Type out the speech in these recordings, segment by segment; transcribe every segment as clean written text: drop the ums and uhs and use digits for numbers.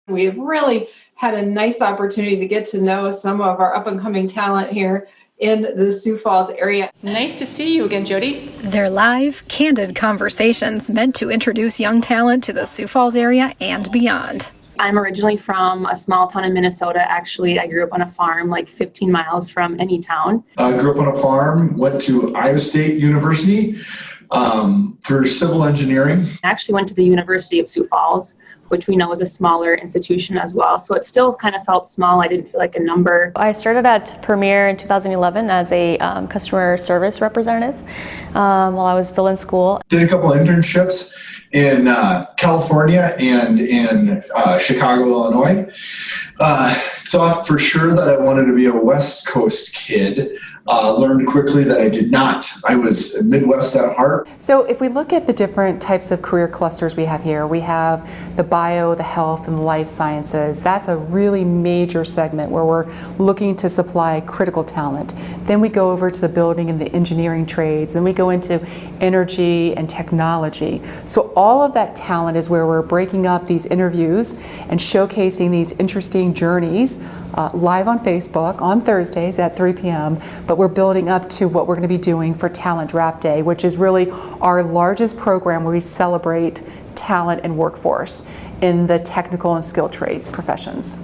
We've really had a nice opportunity to get to know some of our up-and-coming talent here in the Sioux Falls area. Nice to see you again, Jody. They're live, candid conversations meant to introduce young talent to the Sioux Falls area and beyond. I'm originally from a small town in Minnesota. Actually, I grew up on a farm like 15 miles from any town. I grew up on a farm, went to Iowa State University for civil engineering. I actually went to the University of Sioux Falls, which we know is a smaller institution as well. So it still kind of felt small. I didn't feel like a number. I started at Premier in 2011 as a customer service representative while I was still in school. Did a couple internships in California and in Chicago, Illinois. Thought for sure that I wanted to be a West Coast kid. Learned quickly that I did not. I was Midwest at heart. So if we look at the different types of career clusters we have here, we have the bio, the health, and the life sciences. That's a really major segment where we're looking to supply critical talent. Then we go over to the building and the engineering trades. Then we go into energy and technology. So all of that talent is where we're breaking up these interviews and showcasing these interesting journeys live on Facebook on Thursdays at 3 p.m. But we're building up to what we're going to be doing for Talent Draft Day, which is really our largest program where we celebrate talent and workforce in the technical and skilled trades professions.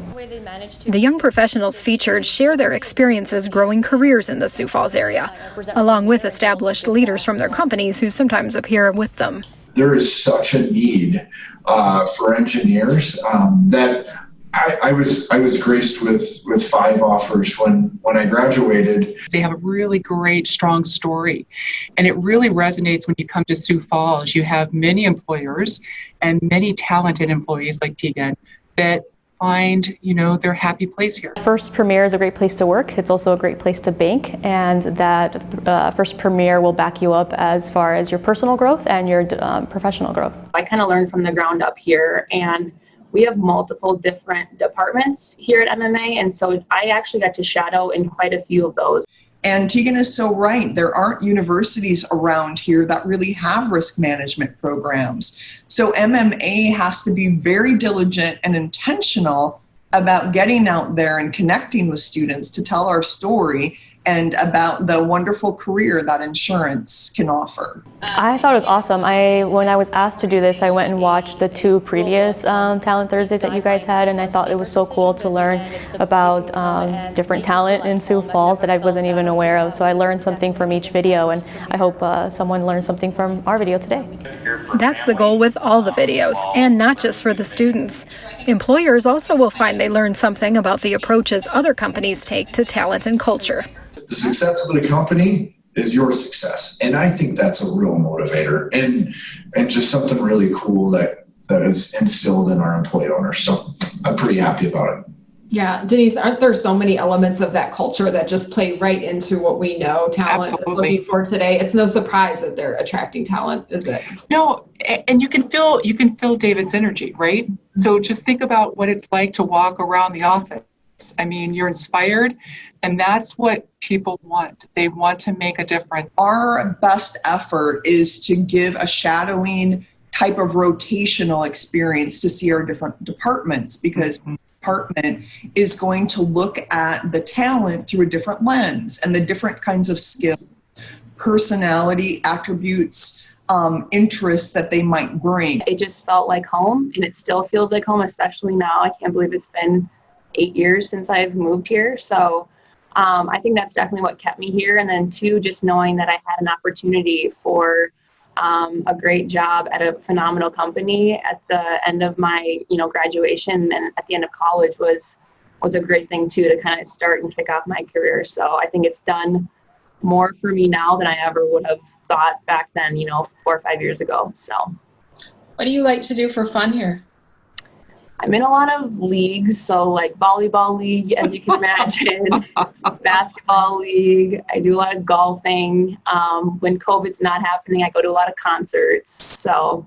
The young professionals featured share their experiences growing careers in the Sioux Falls area, along with established leaders from their companies who sometimes appear with them. There is such a need for engineers that I was graced with 5 offers when I graduated. They have a really great, strong story. And it really resonates when you come to Sioux Falls. You have many employers and many talented employees like Teagan that find, their happy place here. First Premier is a great place to work. It's also a great place to bank, and that First Premier will back you up as far as your personal growth and your professional growth. I kind of learned from the ground up here, and we have multiple different departments here at MMA, and so I actually got to shadow in quite a few of those. And Teagan is so right. There aren't universities around here that really have risk management programs. So MMA has to be very diligent and intentional about getting out there and connecting with students to tell our story and about the wonderful career that insurance can offer. I thought it was awesome. When I was asked to do this, I went and watched the 2 previous Talent Thursdays that you guys had, and I thought it was so cool to learn about different talent in Sioux Falls that I wasn't even aware of. So I learned something from each video, and I hope someone learned something from our video today. That's the goal with all the videos, and not just for the students. Employers also will find they learn something about the approaches other companies take to talent and culture. The success of the company is your success. And I think that's a real motivator and just something really cool that is instilled in our employee owners. So I'm pretty happy about it. Yeah, Denise, aren't there so many elements of that culture that just play right into what we know talent is looking for today? It's no surprise that they're attracting talent, is it? No, and you can feel David's energy, right? So just think about what it's like to walk around the office. I mean, you're inspired, and that's what people want. They want to make a difference. Our best effort is to give a shadowing type of rotational experience to see our different departments, because department is going to look at the talent through a different lens and the different kinds of skills, personality, attributes, interests that they might bring. It just felt like home, and it still feels like home, especially now. I can't believe it's been 8 years since I've moved here. So I think that's definitely what kept me here. And then 2, just knowing that I had an opportunity for a great job at a phenomenal company at the end of my, graduation and at the end of college was a great thing too, to kind of start and kick off my career. So I think it's done more for me now than I ever would have thought back then, 4 or 5 years ago. So What do you like to do for fun here? I'm in a lot of leagues, so like volleyball league, as you can imagine, basketball league. I do a lot of golfing. When COVID's not happening, I go to a lot of concerts. So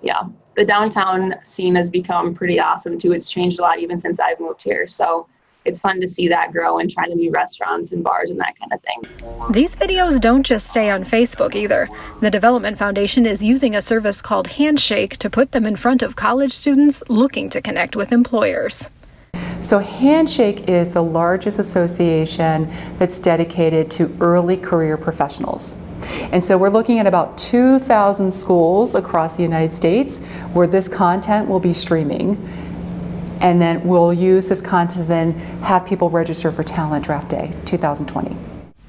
yeah, the downtown scene has become pretty awesome too. It's changed a lot even since I've moved here. So it's fun to see that grow and try to new restaurants and bars and that kind of thing. These videos don't just stay on Facebook either. The Development Foundation is using a service called Handshake to put them in front of college students looking to connect with employers. So Handshake is the largest association that's dedicated to early career professionals. And so we're looking at about 2,000 schools across the United States where this content will be streaming. And then we'll use this content to then have people register for Talent Draft Day 2020.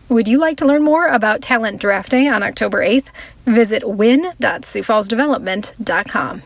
Would you like to learn more about Talent Draft Day on October 8th? Visit win.siouxfallsdevelopment.com.